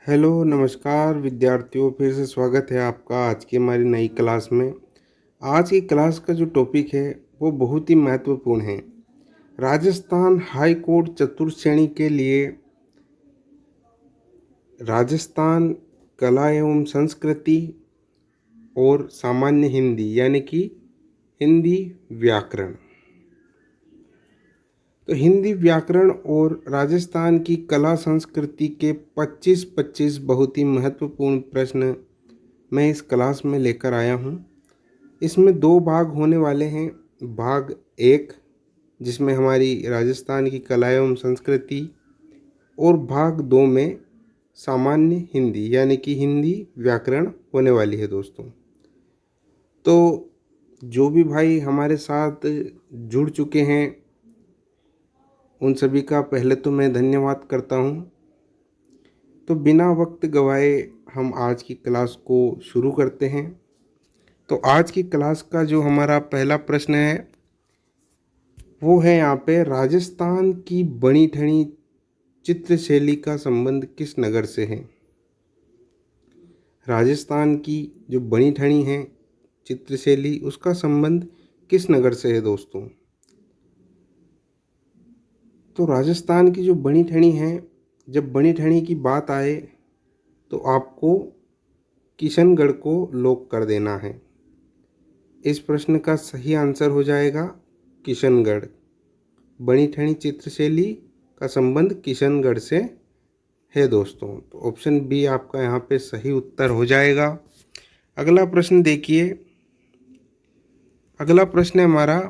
Hello नमस्कार विद्यार्थियों, फिर से स्वागत है आपका आज की हमारी नई क्लास में। आज की क्लास का जो टॉपिक है वो बहुत ही महत्वपूर्ण है। राजस्थान हाई कोर्ट चतुर्थ श्रेणी के लिए राजस्थान कला एवं संस्कृति और सामान्य हिंदी यानी कि हिंदी व्याकरण। तो हिंदी व्याकरण और राजस्थान की कला संस्कृति के 25-25 बहुत ही महत्वपूर्ण प्रश्न मैं इस क्लास में लेकर आया हूँ। इसमें दो भाग होने वाले हैं। भाग एक जिसमें हमारी राजस्थान की कला एवं संस्कृति, और भाग दो में सामान्य हिंदी यानी कि हिंदी व्याकरण होने वाली है दोस्तों। तो जो भी भाई हमारे साथ जुड़ चुके हैं उन सभी का पहले तो मैं धन्यवाद करता हूँ। तो बिना वक्त गवाए हम आज की क्लास को शुरू करते हैं। तो आज की क्लास का जो हमारा पहला प्रश्न है वो है यहाँ पे, राजस्थान की बनी ठनी चित्रशैली का संबंध किस नगर से है। राजस्थान की जो बनी ठनी है चित्रशैली, उसका संबंध किस नगर से है दोस्तों। तो राजस्थान की जो बनी ठनी है, जब बनी ठनी की बात आए तो आपको किशनगढ़ को लॉक कर देना है। इस प्रश्न का सही आंसर हो जाएगा किशनगढ़। बनी ठनी चित्रशैली का संबंध किशनगढ़ से है दोस्तों। तो ऑप्शन बी आपका यहाँ पे सही उत्तर हो जाएगा। अगला प्रश्न देखिए। अगला प्रश्न है हमारा,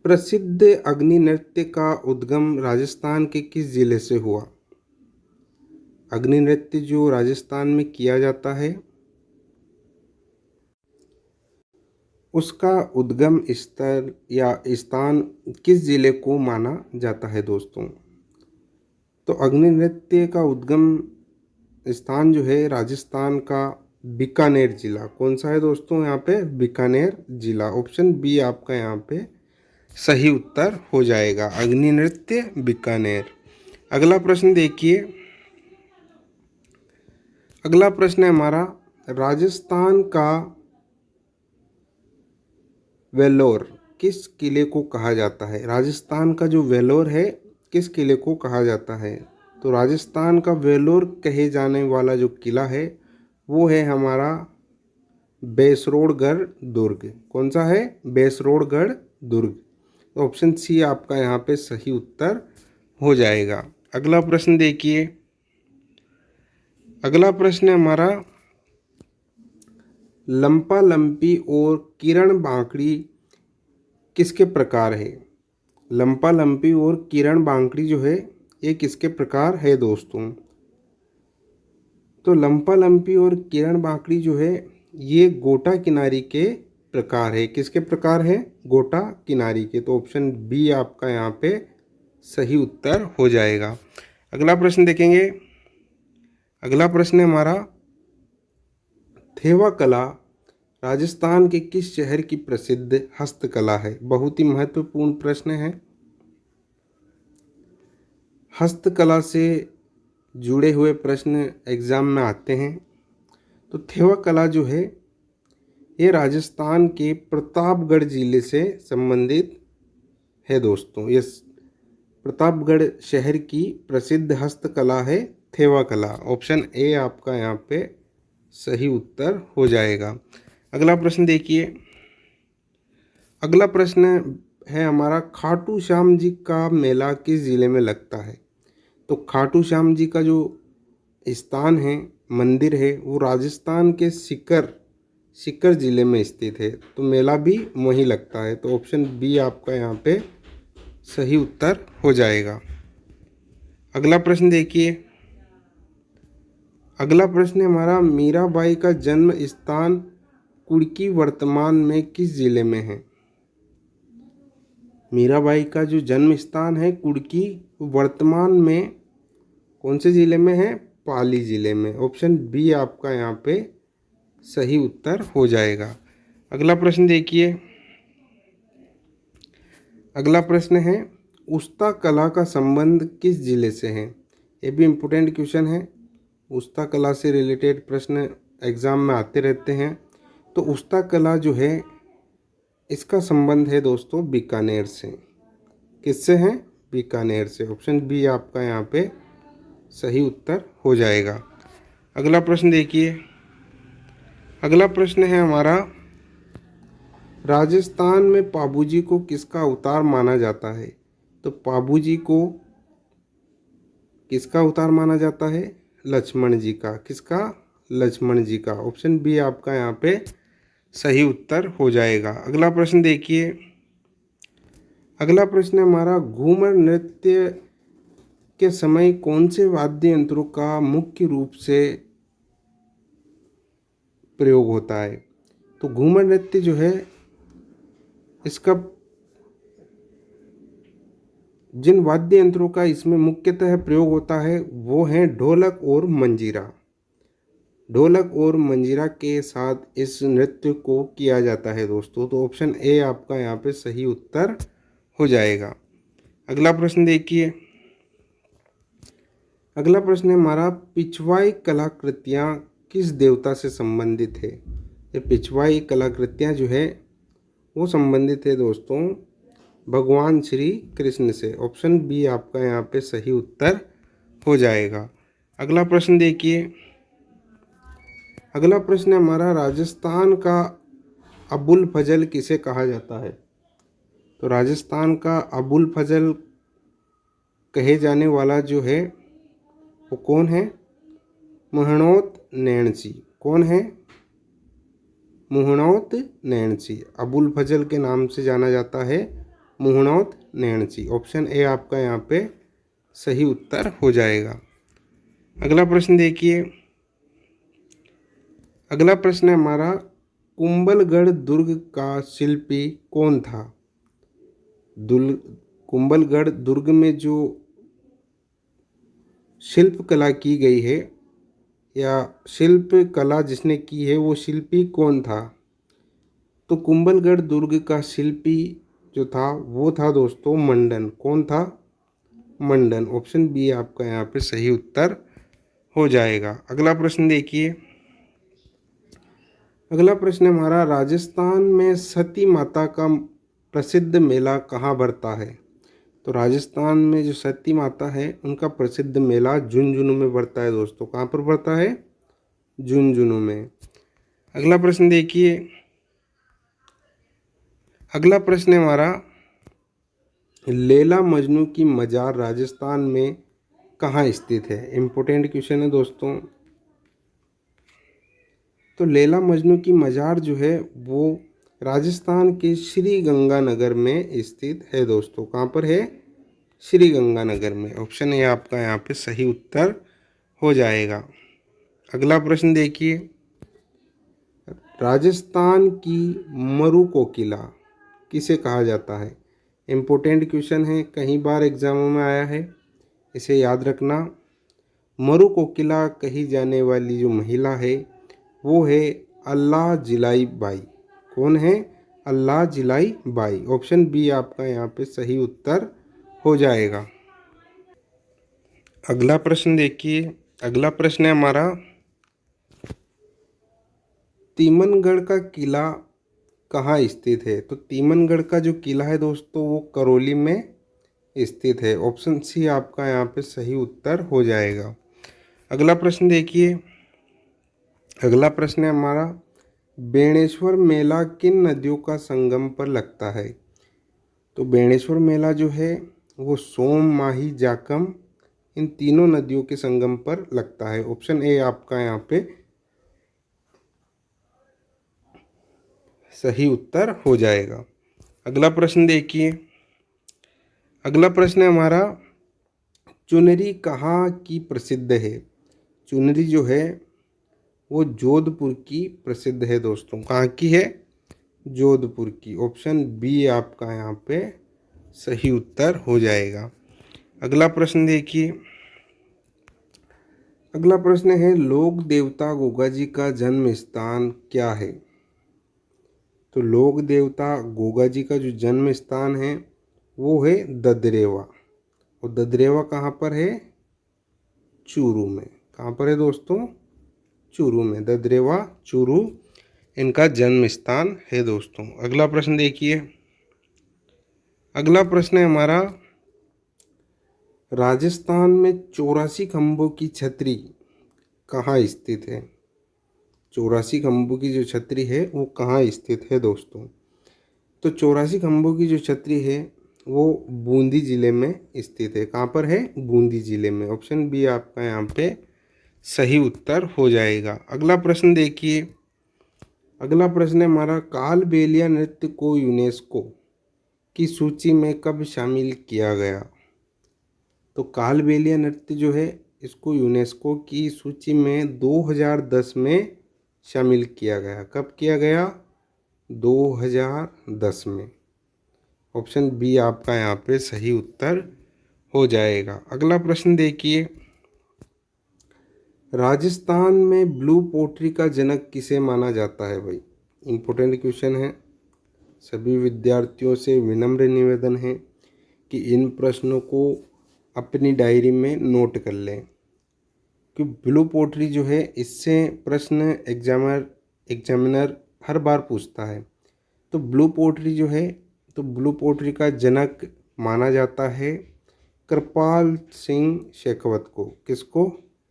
प्रसिद्ध अग्नि नृत्य का उद्गम राजस्थान के किस जिले से हुआ। अग्नि नृत्य जो राजस्थान में किया जाता है उसका उद्गम स्थल या स्थान किस जिले को माना जाता है दोस्तों। तो अग्नि नृत्य का उद्गम स्थान जो है राजस्थान का बीकानेर जिला। कौन सा है दोस्तों यहाँ पे, बीकानेर जिला। ऑप्शन बी आपका यहाँ पे सही उत्तर हो जाएगा, अग्नि नृत्य बीकानेर। अगला प्रश्न देखिए। अगला प्रश्न है हमारा, राजस्थान का वेलोर किस किले को कहा जाता है। राजस्थान का जो वेलोर है किस किले को कहा जाता है। तो राजस्थान का वेलोर कहे जाने वाला जो किला है वो है हमारा बेसरोड़गढ़ दुर्ग। कौन सा है, बेसरोड़गढ़ दुर्ग। तो ऑप्शन सी आपका यहाँ पे सही उत्तर हो जाएगा। अगला प्रश्न देखिए। अगला प्रश्न है हमारा, लंपा लंपी और किरण बांकड़ी किसके प्रकार है। लंपा लंपी और किरण बांकड़ी जो है ये किसके प्रकार है दोस्तों। तो लंपा लंपी और किरण बांकड़ी जो है ये गोटा किनारी के प्रकार है। किसके प्रकार है, गोटा किनारी के। तो ऑप्शन बी आपका यहाँ पे सही उत्तर हो जाएगा। अगला प्रश्न देखेंगे। अगला प्रश्न है हमारा, थेवा कला राजस्थान के किस शहर की प्रसिद्ध हस्तकला है। बहुत ही महत्वपूर्ण प्रश्न है। हस्तकला से जुड़े हुए प्रश्न एग्जाम में आते हैं। तो थेवा कला जो है ये राजस्थान के प्रतापगढ़ जिले से संबंधित है दोस्तों। ये प्रतापगढ़ शहर की प्रसिद्ध हस्तकला है थेवा कला। ऑप्शन ए आपका यहाँ पे सही उत्तर हो जाएगा। अगला प्रश्न देखिए। अगला प्रश्न है हमारा, खाटू श्याम जी का मेला किस जिले में लगता है। तो खाटू श्याम जी का जो स्थान है, मंदिर है, वो राजस्थान के सीकर जिले में स्थित है। तो मेला भी वहीं लगता है। तो ऑप्शन बी आपका यहाँ पे सही उत्तर हो जाएगा। अगला प्रश्न देखिए। अगला प्रश्न है हमारा, मीराबाई का जन्म स्थान कुड़की वर्तमान में किस जिले में है। मीराबाई का जो जन्म स्थान है कुड़की, वर्तमान में कौन से जिले में है, पाली जिले में। ऑप्शन बी आपका यहाँ पे सही उत्तर हो जाएगा। अगला प्रश्न देखिए। अगला प्रश्न है, उस्ता कला का संबंध किस जिले से है। ये भी इम्पोर्टेंट क्वेश्चन है। उस्ता कला से रिलेटेड प्रश्न एग्ज़ाम में आते रहते हैं। तो उस्ता कला जो है इसका संबंध है दोस्तों बीकानेर से। किससे है? बीकानेर से। ऑप्शन बी आपका यहाँ पे सही उत्तर हो जाएगा। अगला प्रश्न देखिए। अगला प्रश्न है हमारा, राजस्थान में पाबूजी को किसका अवतार माना जाता है? तो पाबूजी को किसका अवतार माना जाता है? लक्ष्मण जी का। किसका? लक्ष्मण जी का। ऑप्शन बी आपका यहाँ पे सही उत्तर हो जाएगा। अगला प्रश्न देखिए। अगला प्रश्न है हमारा, घूमर नृत्य के समय कौन से वाद्य यंत्रों का मुख्य रूप से प्रयोग होता है? तो घूमर नृत्य जो है इसका जिन वाद्य यंत्रों का इसमें मुख्यतः प्रयोग होता है वो हैं ढोलक और मंजीरा। ढोलक और मंजीरा के साथ इस नृत्य को किया जाता है दोस्तों। तो ऑप्शन ए आपका यहाँ पे सही उत्तर हो जाएगा। अगला प्रश्न देखिए। अगला प्रश्न है हमारा, पिछवाई कलाकृतियाँ किस देवता से संबंधित है? ये पिछवाई कलाकृतियाँ जो है वो संबंधित है दोस्तों भगवान श्री कृष्ण से। ऑप्शन बी आपका यहाँ पे सही उत्तर हो जाएगा। अगला प्रश्न देखिए। अगला प्रश्न है हमारा, राजस्थान का अबुल फजल किसे कहा जाता है? तो राजस्थान का अबुल फजल कहे जाने वाला जो है वो कौन है? मोहनोत नैन सिंह। कौन है? मोहनोत नैन सिंह। अबुल फजल के नाम से जाना जाता है मोहनोत नैन सिंह। ऑप्शन ए आपका यहाँ पे सही उत्तर हो जाएगा। अगला प्रश्न देखिए। अगला प्रश्न है हमारा, कुंभलगढ़ दुर्ग का शिल्पी कौन था? कुंभलगढ़ दुर्ग में जो शिल्प कला की गई है या शिल्प कला जिसने की है वो शिल्पी कौन था? तो कुंभलगढ़ दुर्ग का शिल्पी जो था वो था दोस्तों मंडन। कौन था? मंडन। ऑप्शन बी आपका यहाँ पे सही उत्तर हो जाएगा। अगला प्रश्न देखिए। अगला प्रश्न हमारा, राजस्थान में सती माता का प्रसिद्ध मेला कहाँ भरता है? तो राजस्थान में जो सती माता है उनका प्रसिद्ध मेला झुंझुनू में भरता है दोस्तों। कहाँ पर भरता है? झुंझुनू में। अगला प्रश्न देखिए। अगला प्रश्न है हमारा, लैला मजनू की मजार राजस्थान में कहाँ स्थित है? इम्पोर्टेंट क्वेश्चन है दोस्तों। तो लैला मजनू की मजार जो है वो राजस्थान के श्री गंगानगर में स्थित है दोस्तों। कहाँ पर है? श्री गंगानगर में। ऑप्शन ए आपका यहाँ पे सही उत्तर हो जाएगा। अगला प्रश्न देखिए। राजस्थान की मरु कोकिला किसे कहा जाता है? इम्पोर्टेंट क्वेश्चन है, कई बार एग्जामों में आया है, इसे याद रखना। मरु कोकिला कही जाने वाली जो महिला है वो है अल्लाह जिलाई बाई। कौन है? अल्लाह जिलाई बाई। ऑप्शन बी आपका यहाँ पे सही उत्तर हो जाएगा। अगला प्रश्न देखिए। अगला प्रश्न है हमारा, तीमनगढ़ का किला कहाँ स्थित है? तो तीमनगढ़ का जो किला है दोस्तों वो करौली में स्थित है। ऑप्शन सी आपका यहाँ पे सही उत्तर हो जाएगा। अगला प्रश्न देखिए। अगला प्रश्न है हमारा, बेणेश्वर मेला किन नदियों का संगम पर लगता है? तो बेणेश्वर मेला जो है वो सोम, माही, जाकम इन तीनों नदियों के संगम पर लगता है। ऑप्शन ए आपका यहाँ पे सही उत्तर हो जाएगा। अगला प्रश्न देखिए। अगला प्रश्न है हमारा, चुनरी कहाँ की प्रसिद्ध है? चुनरी जो है वो जोधपुर की प्रसिद्ध है दोस्तों। कहाँ की है? जोधपुर की। ऑप्शन बी आपका यहाँ पे सही उत्तर हो जाएगा। अगला प्रश्न देखिए। अगला प्रश्न है, लोक देवता गोगा जी का जन्म स्थान क्या है? तो लोक देवता गोगा जी का जो जन्म स्थान है वो है ददरेवा। और ददरेवा कहाँ पर है? चूरू में। कहाँ पर है दोस्तों? चूरू में। ददरेवा चूरू इनका जन्म स्थान है दोस्तों। अगला प्रश्न देखिए। अगला प्रश्न है हमारा, राजस्थान में 84 खंभों की छतरी कहाँ स्थित है? 84 खंभों की जो छतरी है वो कहाँ स्थित है दोस्तों? तो 84 खंभों की जो छतरी है वो बूंदी जिले में स्थित है। कहाँ पर है? बूंदी जिले में। ऑप्शन बी आपका यहाँ पे सही उत्तर हो जाएगा। अगला प्रश्न देखिए। अगला प्रश्न है हमारा, कालबेलिया नृत्य को यूनेस्को की सूची में कब शामिल किया गया? तो कालबेलिया नृत्य जो है इसको यूनेस्को की सूची में 2010 में शामिल किया गया। कब किया गया? 2010 में। ऑप्शन बी आपका यहाँ पे सही उत्तर हो जाएगा। अगला प्रश्न देखिए। राजस्थान में ब्लू पोट्री का जनक किसे माना जाता है भाई? इम्पोर्टेंट क्वेश्चन है। सभी विद्यार्थियों से विनम्र निवेदन है कि इन प्रश्नों को अपनी डायरी में नोट कर लें, कि ब्लू पोट्री जो है इससे प्रश्न एग्जामिनर हर बार पूछता है। तो ब्लू पोट्री जो है, तो ब्लू पोट्री का जनक माना जाता है कृपाल सिंह शेखावत को। किसको?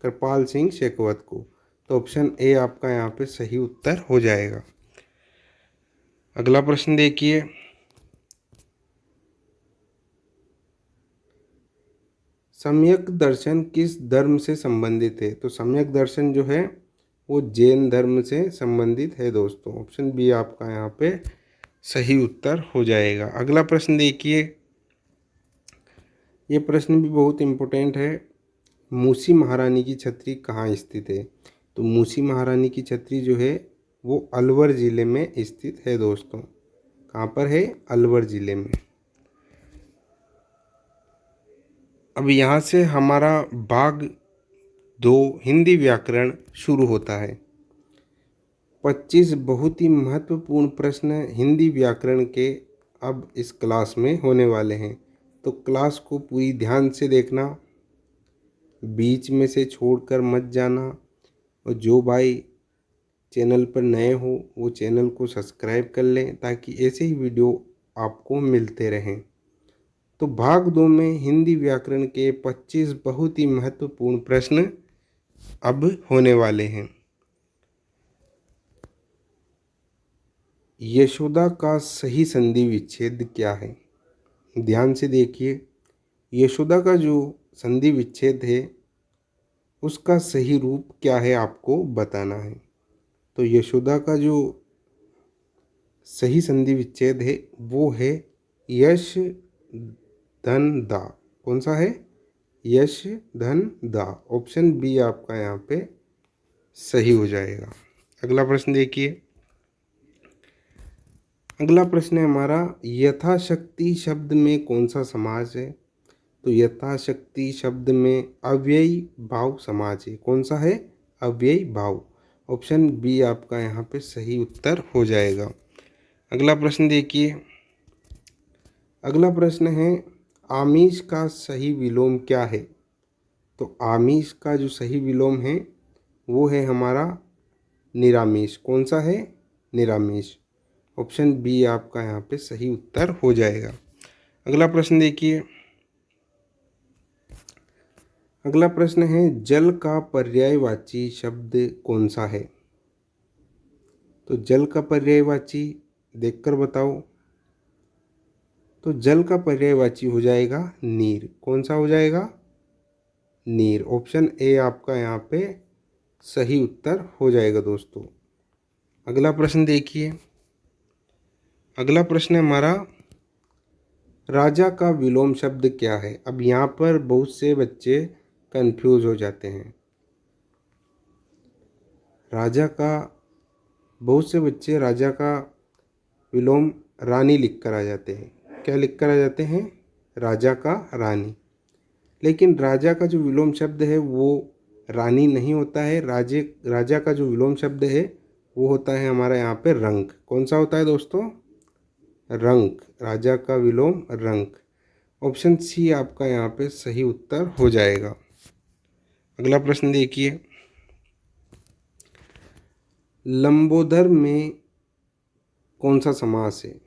कृपाल सिंह शेखावत को। तो ऑप्शन ए आपका यहाँ पे सही उत्तर हो जाएगा। अगला प्रश्न देखिए। सम्यक दर्शन किस धर्म से संबंधित है? तो सम्यक दर्शन जो है वो जैन धर्म से संबंधित है दोस्तों। ऑप्शन बी आपका यहाँ पे सही उत्तर हो जाएगा। अगला प्रश्न देखिए। ये प्रश्न भी बहुत इम्पोर्टेंट है। मूसी महारानी की छतरी कहाँ स्थित है? तो मूसी महारानी की छतरी जो है वो अलवर ज़िले में स्थित है दोस्तों। कहाँ पर है? अलवर ज़िले में। अब यहाँ से हमारा भाग 2 हिंदी व्याकरण शुरू होता है। 25 बहुत ही महत्वपूर्ण प्रश्न हिंदी व्याकरण के अब इस क्लास में होने वाले हैं। तो क्लास को पूरी ध्यान से देखना, बीच में से छोड़कर मत जाना। और जो भाई चैनल पर नए हो वो चैनल को सब्सक्राइब कर लें ताकि ऐसे ही वीडियो आपको मिलते रहें। तो भाग 2 में हिंदी व्याकरण के 25 बहुत ही महत्वपूर्ण प्रश्न अब होने वाले हैं। यशोदा का सही संधि विच्छेद क्या है? ध्यान से देखिए। यशोदा का जो संधि विच्छेद है उसका सही रूप क्या है आपको बताना है। तो यशोदा का जो सही संधि विच्छेद है वो है यश धन दा। कौन सा है? यश धन दा। ऑप्शन बी आपका यहाँ पे सही हो जाएगा। अगला प्रश्न देखिए। अगला प्रश्न है हमारा, यथाशक्ति शब्द में कौन सा समास है? तो यथाशक्ति शब्द में अव्ययी भाव समास है। कौन सा है? अव्ययी भाव। ऑप्शन बी आपका यहाँ पे सही उत्तर हो जाएगा। अगला प्रश्न देखिए। अगला प्रश्न है, आमीष का सही विलोम क्या है? तो आमीष का जो सही विलोम है वो है हमारा निरामीष। कौन सा है? निरामीष। ऑप्शन बी आपका यहाँ पे सही उत्तर हो जाएगा। अगला प्रश्न देखिए। अगला प्रश्न है, जल का पर्यायवाची शब्द कौन सा है? तो जल का पर्यायवाची देखकर बताओ। तो जल का पर्यायवाची हो जाएगा नीर। कौन सा हो जाएगा? नीर। ऑप्शन ए आपका यहाँ पे सही उत्तर हो जाएगा दोस्तों। अगला प्रश्न देखिए। अगला प्रश्न है हमारा, राजा का विलोम शब्द क्या है? अब यहाँ पर बहुत से बच्चे कंफ्यूज हो जाते हैं। राजा का, बहुत से बच्चे राजा का विलोम रानी लिखकर आ जाते हैं। क्या लिखकर आ जाते हैं? राजा का रानी। लेकिन राजा का जो विलोम शब्द है वो रानी नहीं होता है। राजा का जो विलोम शब्द है वो होता है हमारा यहाँ पे रंक। कौन सा होता है दोस्तों? रंक। राजा का विलोम रंक। ऑप्शन सी आपका यहाँ पे सही उत्तर हो जाएगा। अगला प्रश्न देखिए, लंबोदर में कौन सा समास है?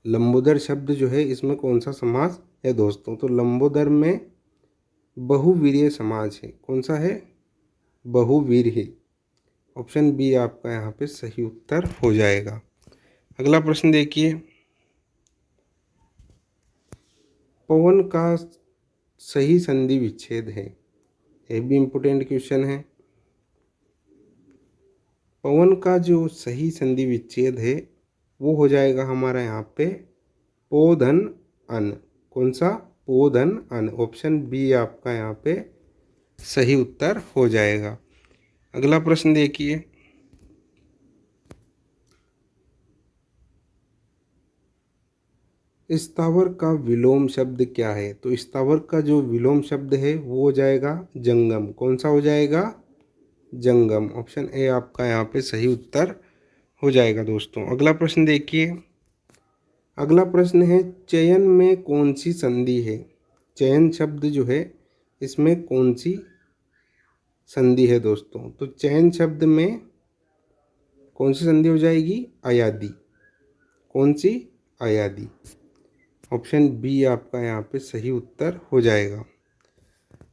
लंबोदर शब्द जो है इसमें कौन सा समास है दोस्तों? तो लंबोदर में बहुवीर्य समास है। कौन सा है? बहुवीर्य। ऑप्शन बी आपका यहाँ पे सही उत्तर हो जाएगा। अगला प्रश्न देखिए, पवन का सही संधि विच्छेद है। ये भी इम्पोर्टेंट क्वेश्चन है। पवन का जो सही संधि विच्छेद है वो हो जाएगा हमारा यहाँ पे पो धन अन। कौन सा? पो धन अन। ऑप्शन बी आपका यहाँ पे सही उत्तर हो जाएगा। अगला प्रश्न देखिए, स्थावर का विलोम शब्द क्या है? तो स्थावर का जो विलोम शब्द है वो हो जाएगा जंगम। कौन सा हो जाएगा? जंगम। ऑप्शन ए आपका यहाँ पे सही उत्तर हो जाएगा दोस्तों। अगला प्रश्न देखिए, अगला प्रश्न है चयन में कौन सी संधि है? चयन शब्द जो है इसमें कौन सी संधि है दोस्तों? तो चयन शब्द में कौन सी संधि हो जाएगी? अयादि। कौन सी? अयादि। ऑप्शन बी आपका यहाँ पे सही उत्तर हो जाएगा।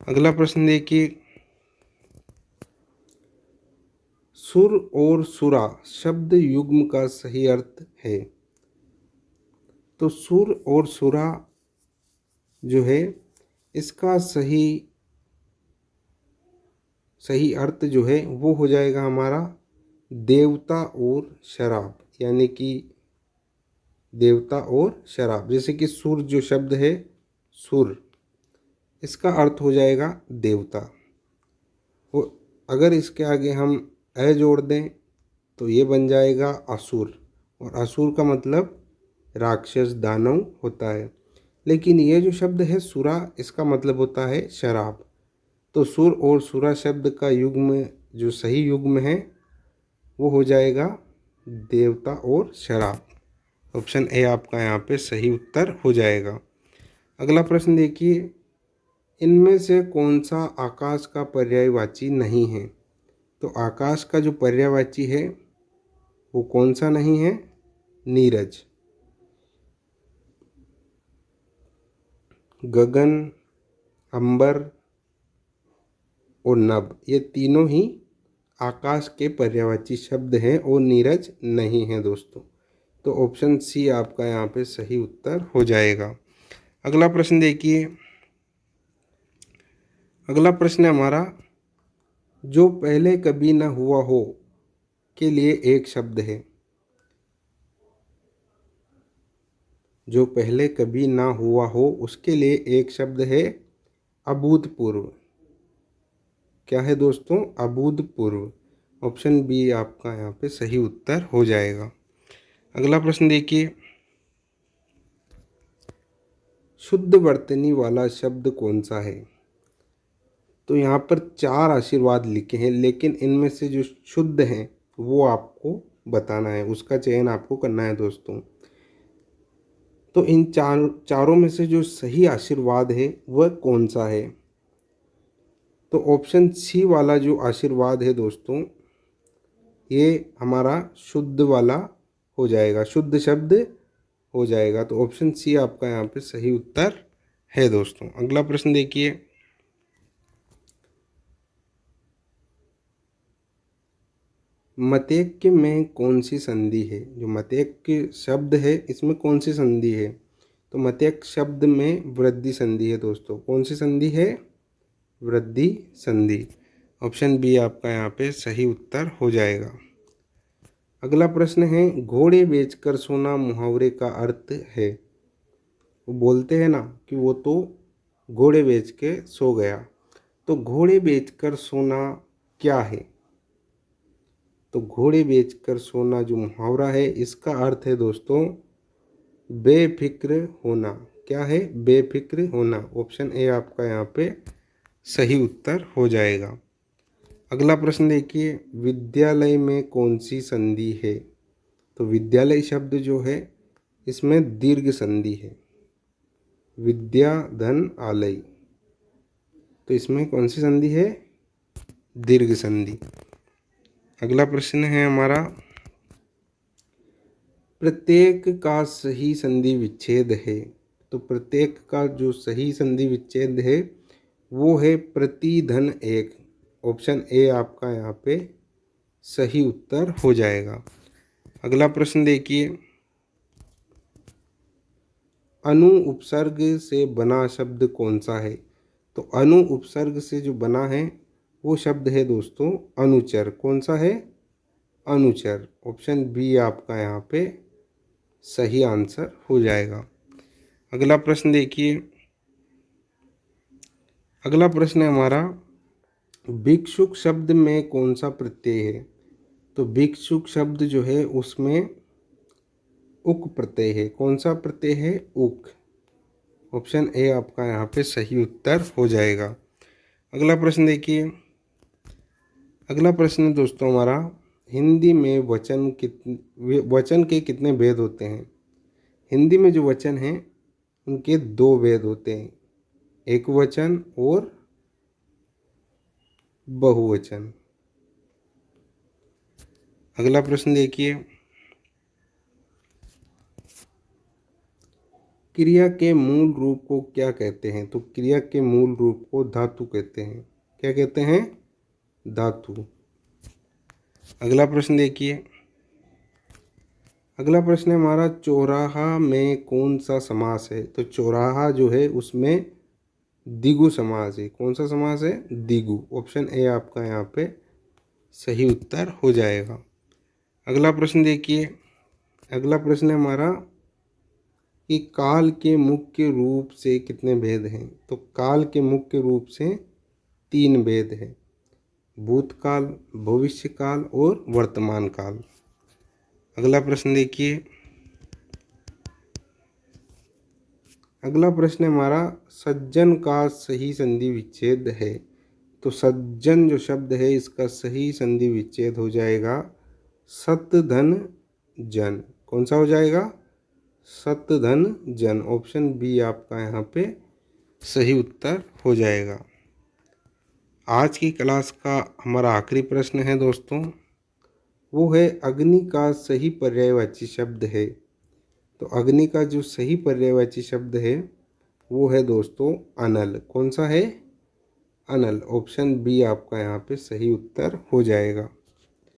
अगला प्रश्न देखिए, सुर और सुरा शब्द युग्म का सही अर्थ है। तो सुर और सुरा जो है इसका सही अर्थ जो है वो हो जाएगा हमारा देवता और शराब, यानी कि देवता और शराब। जैसे कि सुर जो शब्द है, सुर, इसका अर्थ हो जाएगा देवता। वो अगर इसके आगे हम अ जोड़ दें तो ये बन जाएगा असुर, और असुर का मतलब राक्षस दानव होता है। लेकिन ये जो शब्द है सुरा, इसका मतलब होता है शराब। तो सुर और सुरा शब्द का युग्म जो सही युग्म है वो हो जाएगा देवता और शराब। ऑप्शन ए आपका यहाँ पे सही उत्तर हो जाएगा। अगला प्रश्न देखिए, इनमें से कौन सा आकाश का पर्यायवाची नहीं है? तो आकाश का जो पर्यायवाची है वो कौन सा नहीं है? नीरज। गगन, अंबर और नभ, ये तीनों ही आकाश के पर्यायवाची शब्द हैं और नीरज नहीं है दोस्तों। तो ऑप्शन सी आपका यहाँ पे सही उत्तर हो जाएगा। अगला प्रश्न देखिए, अगला प्रश्न है हमारा, जो पहले कभी न हुआ हो के लिए एक शब्द है। जो पहले कभी ना हुआ हो उसके लिए एक शब्द है अभूतपूर्व। क्या है दोस्तों? अभूतपूर्व। ऑप्शन बी आपका यहाँ पे सही उत्तर हो जाएगा। अगला प्रश्न देखिए, शुद्ध वर्तनी वाला शब्द कौन सा है? तो यहाँ पर 4 आशीर्वाद लिखे हैं, लेकिन इनमें से जो शुद्ध हैं वो आपको बताना है, उसका चयन आपको करना है दोस्तों। तो इन चारों में से जो सही आशीर्वाद है वह कौन सा है? तो ऑप्शन सी वाला जो आशीर्वाद है दोस्तों, ये हमारा शुद्ध वाला हो जाएगा, शुद्ध शब्द हो जाएगा। तो ऑप्शन सी आपका यहाँ पे सही उत्तर है दोस्तों। अगला प्रश्न देखिए, मतेक्य में कौन सी संधि है? जो मतेक्य शब्द है इसमें कौन सी संधि है? तो मतेक्य शब्द में वृद्धि संधि है दोस्तों। कौन सी संधि है? वृद्धि संधि। ऑप्शन बी आपका यहाँ पे सही उत्तर हो जाएगा। अगला प्रश्न है, घोड़े बेचकर सोना मुहावरे का अर्थ है। वो बोलते हैं ना कि वो तो घोड़े बेच के सो गया। तो घोड़े बेचकर सोना क्या है? तो घोड़े बेचकर सोना जो मुहावरा है इसका अर्थ है दोस्तों बेफिक्र होना। क्या है? बेफिक्र होना। ऑप्शन ए आपका यहाँ पे सही उत्तर हो जाएगा। अगला प्रश्न देखिए, विद्यालय में कौन सी संधि है? तो विद्यालय शब्द जो है इसमें दीर्घ संधि है, विद्या धन आलय। तो इसमें कौन सी संधि है? दीर्घ संधि। अगला प्रश्न है हमारा, प्रत्येक का सही संधि विच्छेद है। तो प्रत्येक का जो सही संधि विच्छेद है वो है प्रति-1। ऑप्शन ए आपका यहाँ पे सही उत्तर हो जाएगा। अगला प्रश्न देखिए, अनु उपसर्ग से बना शब्द कौन सा है? तो अनु उपसर्ग से जो बना है वो शब्द है दोस्तों अनुचर। कौन सा है? अनुचर। ऑप्शन बी आपका यहाँ पे सही आंसर हो जाएगा। अगला प्रश्न देखिए, अगला प्रश्न है हमारा, भिक्षुक शब्द में कौन सा प्रत्यय है? तो भिक्षुक शब्द जो है उसमें उक प्रत्यय है। कौन सा प्रत्यय है? उक। ऑप्शन ए आपका यहाँ पे सही उत्तर हो जाएगा। अगला प्रश्न देखिए, अगला प्रश्न दोस्तों हमारा, हिंदी में वचन के कितने भेद होते हैं? हिंदी में जो वचन हैं उनके 2 भेद होते हैं, एकवचन और बहुवचन। अगला प्रश्न देखिए, क्रिया के मूल रूप को क्या कहते हैं? तो क्रिया के मूल रूप को धातु कहते हैं। क्या कहते हैं? धातु। अगला प्रश्न देखिए, अगला प्रश्न है हमारा, चौराहा में कौन सा समास है? तो चौराहा जो है उसमें द्विगु समास है। कौन सा समास है? द्विगु। ऑप्शन ए आपका यहाँ पे सही उत्तर हो जाएगा। अगला प्रश्न देखिए, अगला प्रश्न है हमारा कि काल के मुख्य रूप से कितने भेद हैं? तो काल के मुख्य रूप से 3 भेद हैं, भूतकाल, भविष्यकाल और वर्तमान काल। अगला प्रश्न देखिए, अगला प्रश्न है हमारा, सज्जन का सही संधि विच्छेद है। तो सज्जन जो शब्द है इसका सही संधि विच्छेद हो जाएगा सत धन जन। कौन सा हो जाएगा? सत धन जन। ऑप्शन बी आपका यहाँ पे सही उत्तर हो जाएगा। आज की क्लास का हमारा आखिरी प्रश्न है दोस्तों, वो है अग्नि का सही पर्यायवाची शब्द है। तो अग्नि का जो सही पर्यायवाची शब्द है वो है दोस्तों अनल। कौन सा है? अनल। ऑप्शन बी आपका यहाँ पे सही उत्तर हो जाएगा।